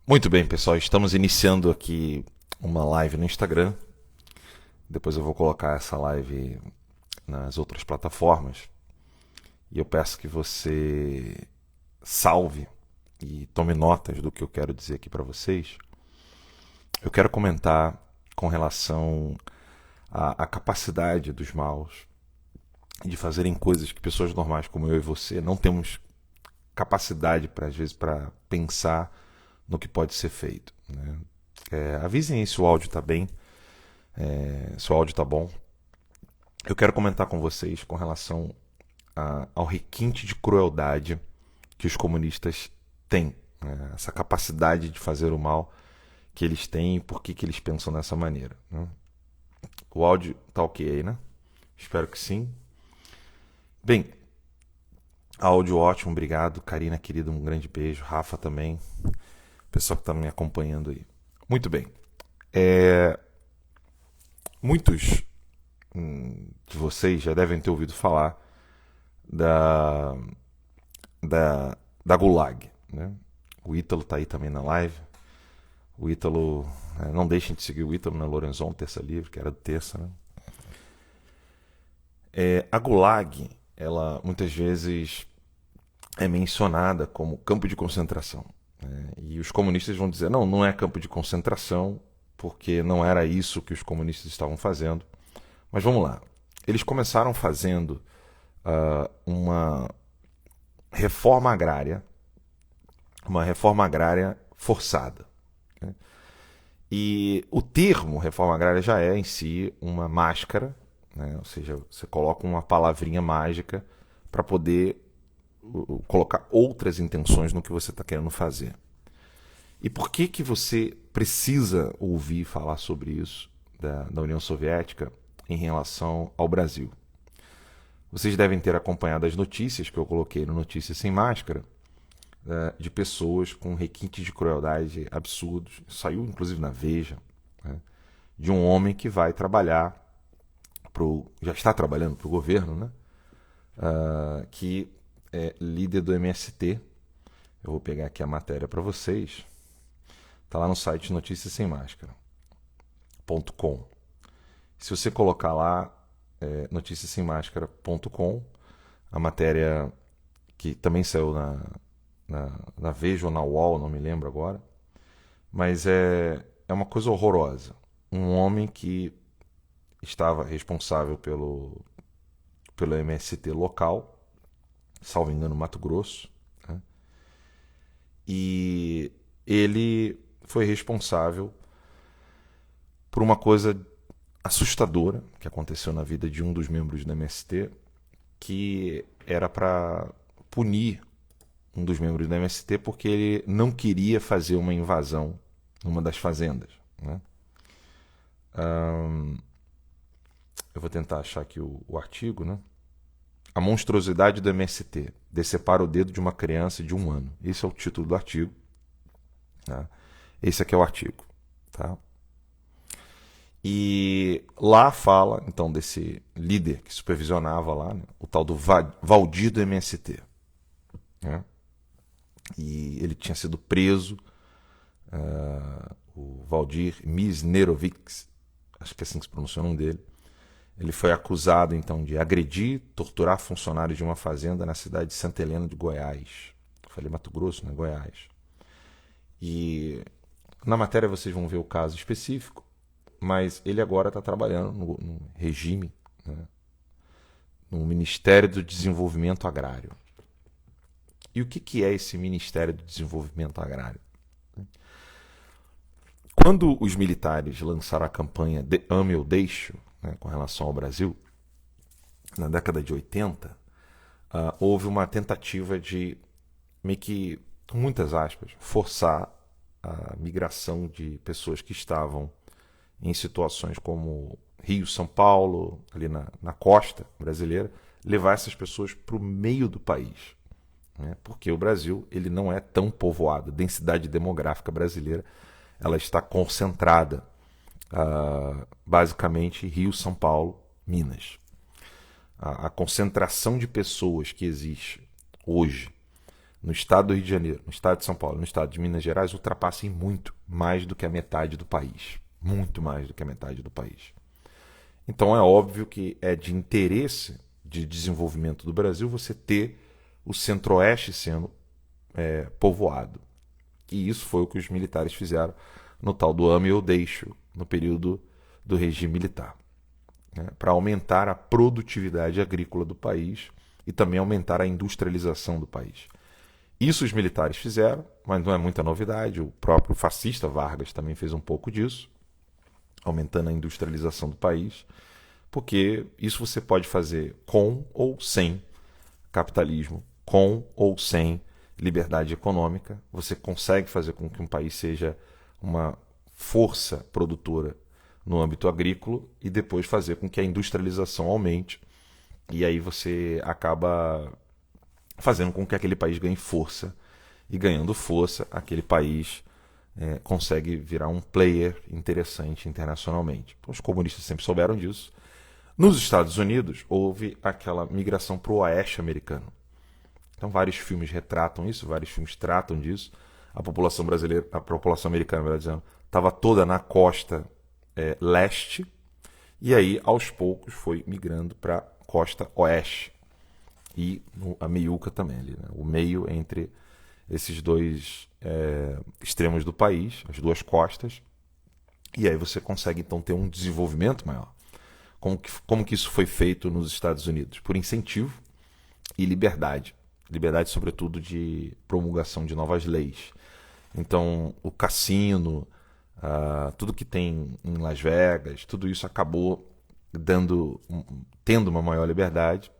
Muito bem, pessoal. Estamos iniciando aqui uma live no Instagram. Depois eu vou colocar essa live nas outras plataformas. E eu peço que você salve e tome notas do que eu quero dizer aqui para vocês. Eu quero comentar com relação à capacidade dos maus de fazerem coisas que pessoas normais como eu e você não temos capacidade para às vezes para pensar no que pode ser feito, né? Avisem aí se o áudio está bem, se o áudio está bom. Eu quero comentar com vocês com relação ao requinte de crueldade que os comunistas têm, né? Essa capacidade de fazer o mal que eles têm e por que eles pensam dessa maneira, né? O áudio tá ok aí, né? Espero que sim. Bem, áudio ótimo, obrigado. Karina, querida, um grande beijo. Rafa também. Pessoal que está me acompanhando aí. Muito bem. Muitos de vocês já devem ter ouvido falar da, da Gulag, né? O Ítalo está aí também na live. O Ítalo, não deixem de seguir o Ítalo na Lorenzon, Terça Livre, que era do Terça, né? A Gulag, ela muitas vezes é mencionada como campo de concentração, né? E os comunistas vão dizer, não, não é campo de concentração, porque não era isso que os comunistas estavam fazendo. Mas vamos lá. Eles começaram fazendo uma uma reforma agrária forçada, né? E o termo reforma agrária já é em si uma máscara, né? Ou seja, você coloca uma palavrinha mágica para poder colocar outras intenções no que você está querendo fazer. E por que você precisa ouvir falar sobre isso da União Soviética em relação ao Brasil? Vocês devem ter acompanhado as notícias que eu coloquei no Notícias Sem Máscara, de pessoas com requintes de crueldade absurdos. Saiu inclusive na Veja, né? De um homem que vai trabalhar já está trabalhando para o governo, né? Que é líder do MST. Eu vou pegar aqui a matéria para vocês. Está lá no site noticiassemmáscara.com. Se você colocar lá noticiassemmáscara.com, a matéria que também saiu na Veja ou na UOL, não me lembro agora, mas é uma coisa horrorosa. Um homem que estava responsável pelo MST local, salvo engano, Mato Grosso, né? E ele foi responsável por uma coisa assustadora que aconteceu na vida de um dos membros do MST, que era para punir um dos membros do MST porque ele não queria fazer uma invasão numa das fazendas, né? Eu vou tentar achar aqui o artigo, né? A monstruosidade do MST decepara o dedo de uma criança de 1 ano. Esse é o título do artigo, tá? Esse aqui é o artigo, tá? E lá fala, então, desse líder que supervisionava lá, né, o tal do Valdir do MST, né? E ele tinha sido preso, o Valdir Misnerovics, acho que é assim que se pronuncia o nome dele. Ele foi acusado, então, de agredir, torturar funcionários de uma fazenda na cidade de Santa Helena de Goiás. Eu falei Mato Grosso, né? Goiás. E na matéria vocês vão ver o caso específico, mas ele agora está trabalhando no regime, né, no Ministério do Desenvolvimento Agrário. E o que é esse Ministério do Desenvolvimento Agrário? Quando os militares lançaram a campanha Ame ou Deixo, né, com relação ao Brasil, na década de 80, houve uma tentativa de, meio que, com muitas aspas, forçar a migração de pessoas que estavam em situações como Rio, São Paulo, ali na costa brasileira, levar essas pessoas para o meio do país, né? Porque o Brasil ele não é tão povoado, a densidade demográfica brasileira ela está concentrada basicamente Rio, São Paulo, Minas. A concentração de pessoas que existe hoje no estado do Rio de Janeiro, no estado de São Paulo, no estado de Minas Gerais, ultrapassem muito mais do que a metade do país. Muito mais do que a metade do país. Então é óbvio que é de interesse de desenvolvimento do Brasil você ter o centro-oeste sendo povoado. E isso foi o que os militares fizeram no tal do ame ou deixo, no período do regime militar, né, para aumentar a produtividade agrícola do país e também aumentar a industrialização do país. Isso os militares fizeram, mas não é muita novidade. O próprio fascista Vargas também fez um pouco disso, aumentando a industrialização do país, porque isso você pode fazer com ou sem capitalismo, com ou sem liberdade econômica. Você consegue fazer com que um país seja uma força produtora no âmbito agrícola e depois fazer com que a industrialização aumente. E aí você acaba fazendo com que aquele país ganhe força. E ganhando força, aquele país consegue virar um player interessante internacionalmente. Os comunistas sempre souberam disso. Nos Estados Unidos, houve aquela migração para o oeste americano. Então, vários filmes retratam isso, vários filmes tratam disso. A população brasileira, a população americana, melhor dizendo, estava toda na costa leste, e aí, aos poucos, foi migrando para a costa oeste. E a meiuca também, ali, né? O meio entre esses dois extremos do país, as duas costas, e aí você consegue, então, ter um desenvolvimento maior. Como que isso foi feito nos Estados Unidos? Por incentivo e liberdade. Liberdade, sobretudo, de promulgação de novas leis. Então, o cassino, tudo que tem em Las Vegas, tudo isso acabou tendo uma maior liberdade.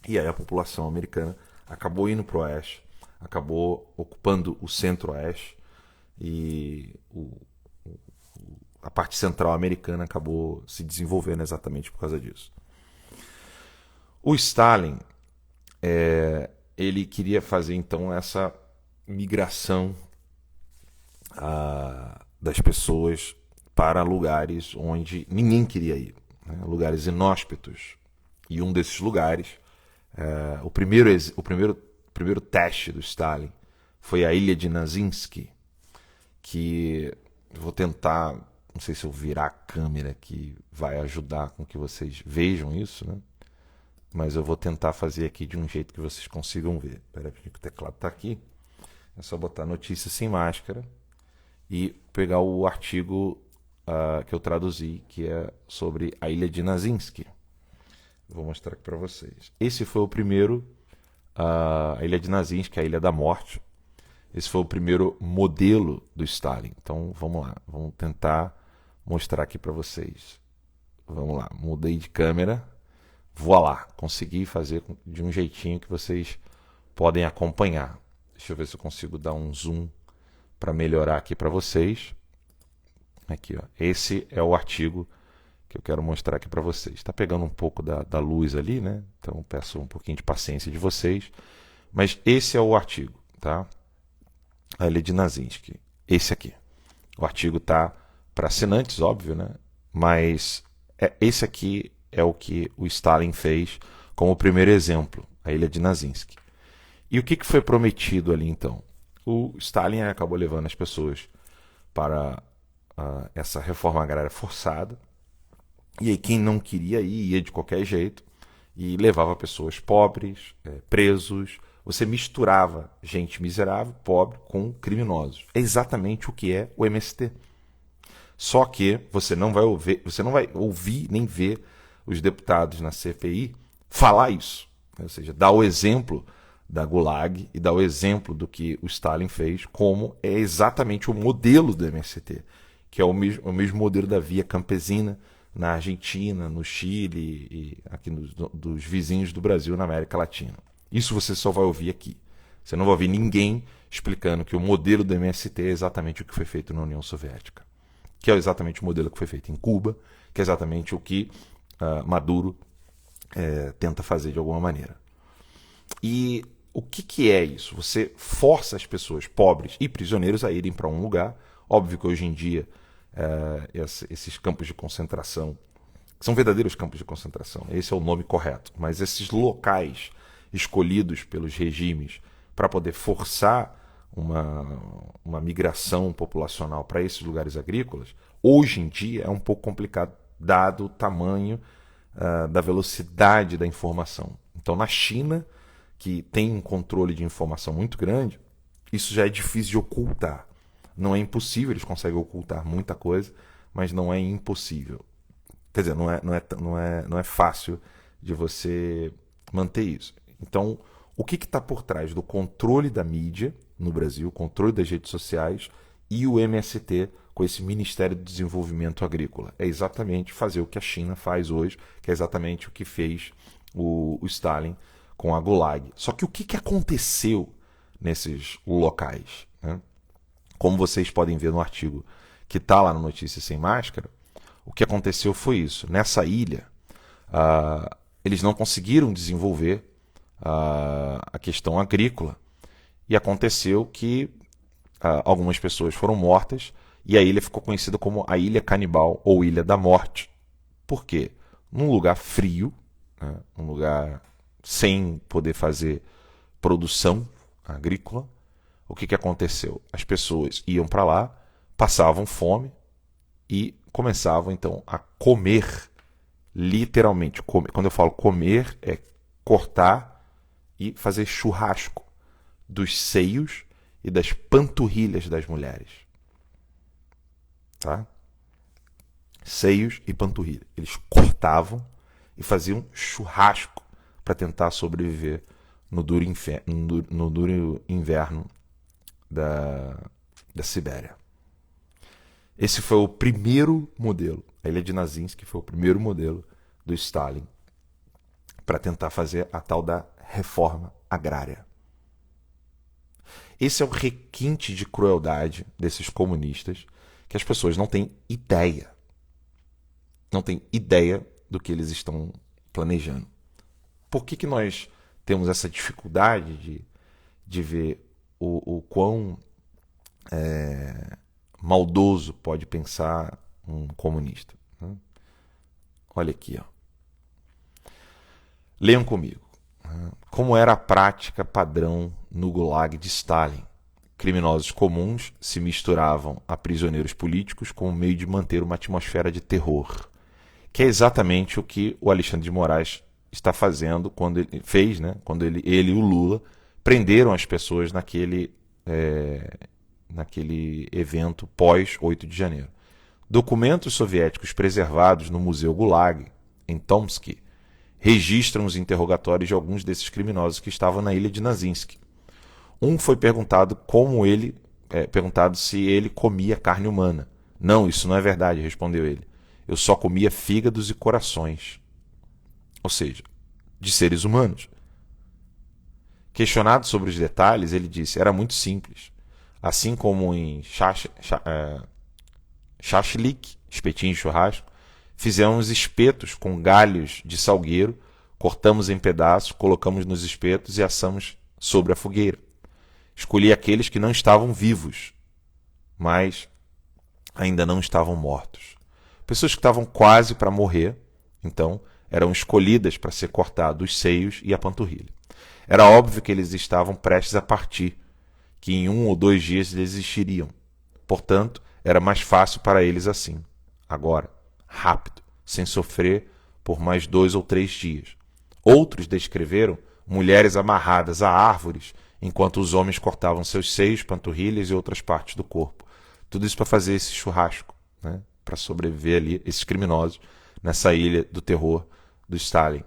E aí a população americana acabou indo para o oeste, acabou ocupando o centro-oeste e a parte central americana acabou se desenvolvendo exatamente por causa disso. O Stalin, ele queria fazer então essa migração das pessoas para lugares onde ninguém queria ir, né? Lugares inóspitos. E um desses lugares, o primeiro teste do Stalin foi a ilha de Nazinsk, que eu vou tentar, não sei se eu virar a câmera que vai ajudar com que vocês vejam isso, né? Mas eu vou tentar fazer aqui de um jeito que vocês consigam ver. Espera aí que o teclado está aqui. É só botar notícia sem máscara e pegar o artigo que eu traduzi, que é sobre a ilha de Nazinsk. Vou mostrar aqui para vocês. Esse foi o primeiro, a ilha de Nazinsk, a ilha da morte. Esse foi o primeiro modelo do Stalin. Então vamos lá, vamos tentar mostrar aqui para vocês. Vamos lá, mudei de câmera. Vou lá, consegui fazer de um jeitinho que vocês podem acompanhar. Deixa eu ver se eu consigo dar um zoom para melhorar aqui para vocês. Aqui, ó. Esse é o artigo que eu quero mostrar aqui para vocês. Está pegando um pouco da luz ali, né? Então peço um pouquinho de paciência de vocês. Mas esse é o artigo, tá? A ilha de Nazinsk. Esse aqui. O artigo tá para assinantes, óbvio, né? Mas esse aqui é o que o Stalin fez como o primeiro exemplo, a ilha de Nazinsk. E o que foi prometido ali, então? O Stalin acabou levando as pessoas para essa reforma agrária forçada, e aí quem não queria ir, ia de qualquer jeito, e levava pessoas pobres, presos. Você misturava gente miserável, pobre, com criminosos. É exatamente o que é o MST. Só que você não vai ouvir nem ver os deputados na CPI falar isso. Ou seja, dar o exemplo da Gulag e dar o exemplo do que o Stalin fez, como é exatamente o modelo do MST, que é o mesmo modelo da via campesina na Argentina, no Chile e aqui dos vizinhos do Brasil na América Latina. Isso você só vai ouvir aqui. Você não vai ouvir ninguém explicando que o modelo do MST é exatamente o que foi feito na União Soviética, que é exatamente o modelo que foi feito em Cuba, que é exatamente o que Maduro tenta fazer de alguma maneira. E o que é isso? Você força as pessoas pobres e prisioneiros a irem para um lugar. Óbvio que hoje em dia esses campos de concentração são verdadeiros campos de concentração, esse é o nome correto, mas esses locais escolhidos pelos regimes para poder forçar uma migração populacional para esses lugares agrícolas, hoje em dia é um pouco complicado, dado o tamanho da velocidade da informação. Então, na China, que tem um controle de informação muito grande, isso já é difícil de ocultar. Não é impossível, eles conseguem ocultar muita coisa, mas não é impossível. Quer dizer, não é fácil de você manter isso. Então, o que está por trás do controle da mídia no Brasil, controle das redes sociais e o MST com esse Ministério do Desenvolvimento Agrícola? É exatamente fazer o que a China faz hoje, que é exatamente o que fez o Stalin com a Gulag. Só que o que aconteceu nesses locais, né? Como vocês podem ver no artigo que está lá no Notícias Sem Máscara, o que aconteceu foi isso. Nessa ilha, eles não conseguiram desenvolver a questão agrícola e aconteceu que algumas pessoas foram mortas e a ilha ficou conhecida como a Ilha Canibal ou Ilha da Morte. Por quê? Num lugar frio, né, um lugar sem poder fazer produção agrícola, o que aconteceu? As pessoas iam para lá, passavam fome e começavam então a comer, literalmente. Quando eu falo comer, é cortar e fazer churrasco dos seios e das panturrilhas das mulheres. Tá? Seios e panturrilha. Eles cortavam e faziam churrasco para tentar sobreviver no duro inverno da Sibéria. Esse foi o primeiro modelo. A ilha de Nazinsk foi o primeiro modelo do Stalin para tentar fazer a tal da reforma agrária. Esse é o requinte de crueldade desses comunistas que as pessoas não têm ideia. Não têm ideia do que eles estão planejando. Por que nós temos essa dificuldade de ver o quão maldoso pode pensar um comunista? Olha aqui, ó. Leiam comigo. Como era a prática padrão no Gulag de Stalin? Criminosos comuns se misturavam a prisioneiros políticos como meio de manter uma atmosfera de terror, que é exatamente o que o Alexandre de Moraes está fazendo quando ele fez, né? Quando ele e o Lula prenderam as pessoas naquele evento pós 8 de janeiro. Documentos soviéticos preservados no Museu Gulag, em Tomsk, registram os interrogatórios de alguns desses criminosos que estavam na ilha de Nazinsk. Um foi perguntado perguntado se ele comia carne humana. Não, isso não é verdade, respondeu ele. Eu só comia fígados e corações. Ou seja, de seres humanos. Questionado sobre os detalhes, ele disse: era muito simples. Assim como em shashlik, espetinho de churrasco, fizemos espetos com galhos de salgueiro, cortamos em pedaços, colocamos nos espetos e assamos sobre a fogueira. Escolhi aqueles que não estavam vivos, mas ainda não estavam mortos. Pessoas que estavam quase para morrer, então, eram escolhidas para ser cortado os seios e a panturrilha. Era óbvio que eles estavam prestes a partir, que em 1 ou 2 dias eles existiriam. Portanto, era mais fácil para eles assim. Agora, rápido, sem sofrer por mais 2 ou 3 dias. Outros descreveram mulheres amarradas a árvores enquanto os homens cortavam seus seios, panturrilhas e outras partes do corpo. Tudo isso para fazer esse churrasco, né? Para sobreviver ali, esses criminosos, nessa ilha do terror do Stalin.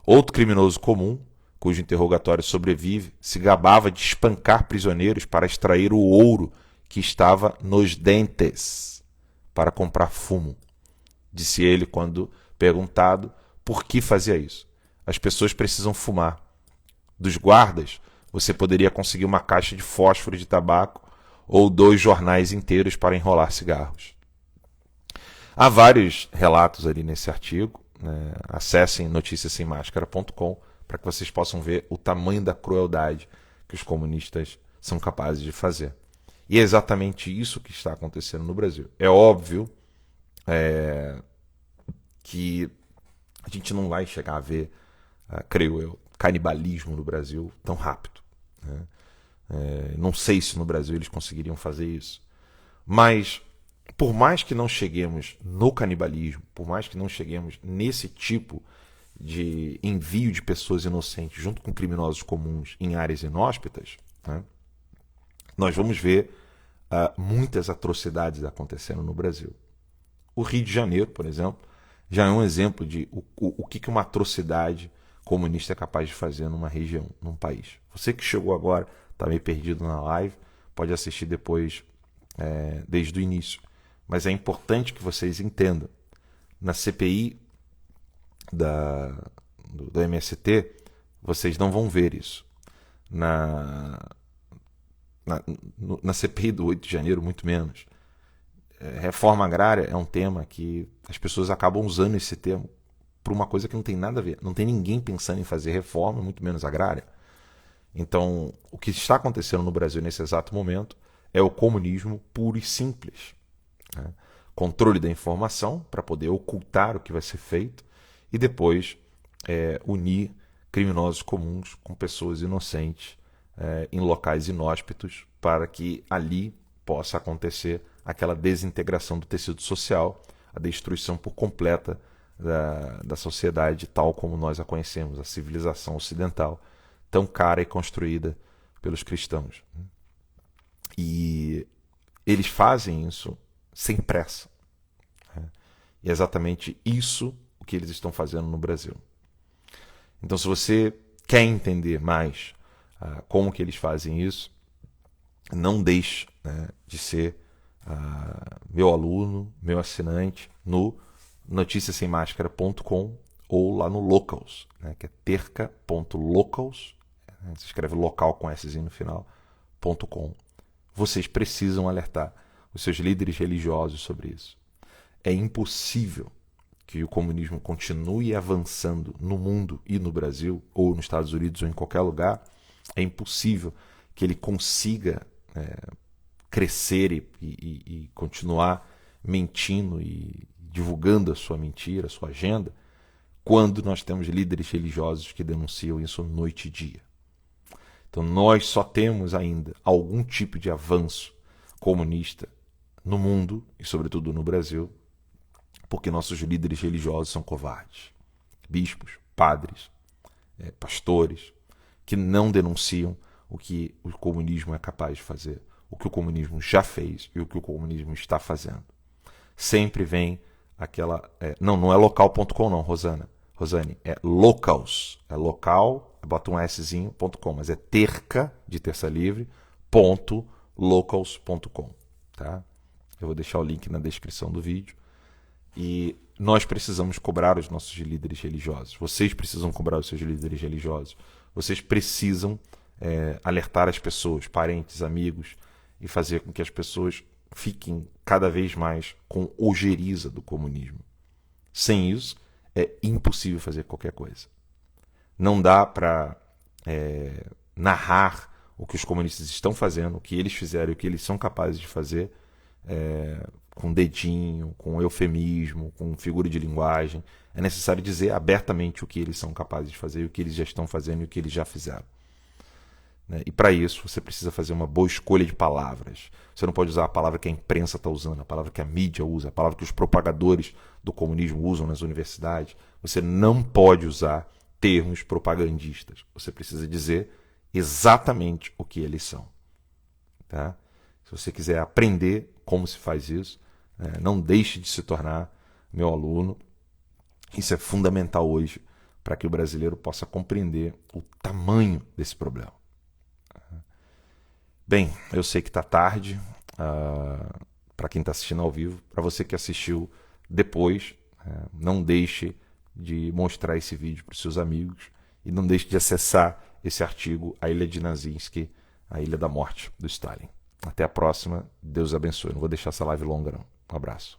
Outro criminoso comum, cujo interrogatório sobrevive, se gabava de espancar prisioneiros para extrair o ouro que estava nos dentes para comprar fumo. Disse ele quando perguntado por que fazia isso. As pessoas precisam fumar. Dos guardas, você poderia conseguir uma caixa de fósforo de tabaco ou 2 jornais inteiros para enrolar cigarros. Há vários relatos ali nesse artigo. Né? Acessem noticiassemmascara.com para que vocês possam ver o tamanho da crueldade que os comunistas são capazes de fazer. E é exatamente isso que está acontecendo no Brasil. É óbvio que a gente não vai chegar a ver, creio eu, canibalismo no Brasil tão rápido. Né? Não sei se no Brasil eles conseguiriam fazer isso. Mas, por mais que não cheguemos no canibalismo, por mais que não cheguemos nesse tipo de envio de pessoas inocentes junto com criminosos comuns em áreas inóspitas, né, nós vamos ver muitas atrocidades acontecendo no Brasil. O Rio de Janeiro, por exemplo, já é um exemplo de o que uma atrocidade comunista é capaz de fazer numa região, num país. Você que chegou agora, está meio perdido na live, pode assistir depois desde o início. Mas é importante que vocês entendam. Na CPI do MST, vocês não vão ver isso. Na CPI do 8 de janeiro, muito menos. Reforma agrária é um tema que as pessoas acabam usando esse termo por uma coisa que não tem nada a ver. Não tem ninguém pensando em fazer reforma, muito menos agrária. Então, o que está acontecendo no Brasil nesse exato momento é o comunismo puro e simples. Né? Controle da informação para poder ocultar o que vai ser feito e depois unir criminosos comuns com pessoas inocentes em locais inóspitos para que ali possa acontecer aquela desintegração do tecido social, a destruição por completa da sociedade tal como nós a conhecemos, a civilização ocidental, tão cara e construída pelos cristãos. E eles fazem isso sem pressa. E é exatamente isso o que eles estão fazendo no Brasil. Então, se você quer entender mais como que eles fazem isso, não deixe de ser meu aluno, meu assinante no noticiasemmascara.com ou lá no Locals, que é terca.locals, se escreve local com S no final, .com. Vocês precisam alertar os seus líderes religiosos sobre isso. É impossível que o comunismo continue avançando no mundo e no Brasil, ou nos Estados Unidos, ou em qualquer lugar. É impossível que ele consiga crescer e continuar mentindo e divulgando a sua mentira, a sua agenda, quando nós temos líderes religiosos que denunciam isso noite e dia. Então nós só temos ainda algum tipo de avanço comunista no mundo, e sobretudo no Brasil, porque nossos líderes religiosos são covardes. Bispos, padres, pastores, que não denunciam o que o comunismo é capaz de fazer, o que o comunismo já fez e o que o comunismo está fazendo. Sempre vem aquela... não é local.com não, Rosane, é locals. É local, bota um S.com, mas é terca, de terça livre, .locals.com. Tá? Eu vou deixar o link na descrição do vídeo. E nós precisamos cobrar os nossos líderes religiosos. Vocês precisam cobrar os seus líderes religiosos. Vocês precisam alertar as pessoas, parentes, amigos, e fazer com que as pessoas fiquem cada vez mais com ojeriza do comunismo. Sem isso, é impossível fazer qualquer coisa. Não dá para narrar o que os comunistas estão fazendo, o que eles fizeram e o que eles são capazes de fazer com dedinho, com eufemismo, com figura de linguagem. É necessário dizer abertamente o que eles são capazes de fazer, o que eles já estão fazendo e o que eles já fizeram. E para isso você precisa fazer uma boa escolha de palavras. Você não pode usar a palavra que a imprensa está usando, a palavra que a mídia usa, a palavra que os propagadores do comunismo usam nas universidades. Você não pode usar termos propagandistas. Você precisa dizer exatamente o que eles são. Tá? Se você quiser aprender como se faz isso, não deixe de se tornar meu aluno. Isso é fundamental hoje para que o brasileiro possa compreender o tamanho desse problema. Bem, eu sei que está tarde, para quem está assistindo ao vivo. Para você que assistiu depois, não deixe de mostrar esse vídeo para os seus amigos e não deixe de acessar esse artigo, A Ilha de Nazinski, a Ilha da Morte do Stalin. Até a próxima, Deus abençoe. Não vou deixar essa live longa não. Um abraço.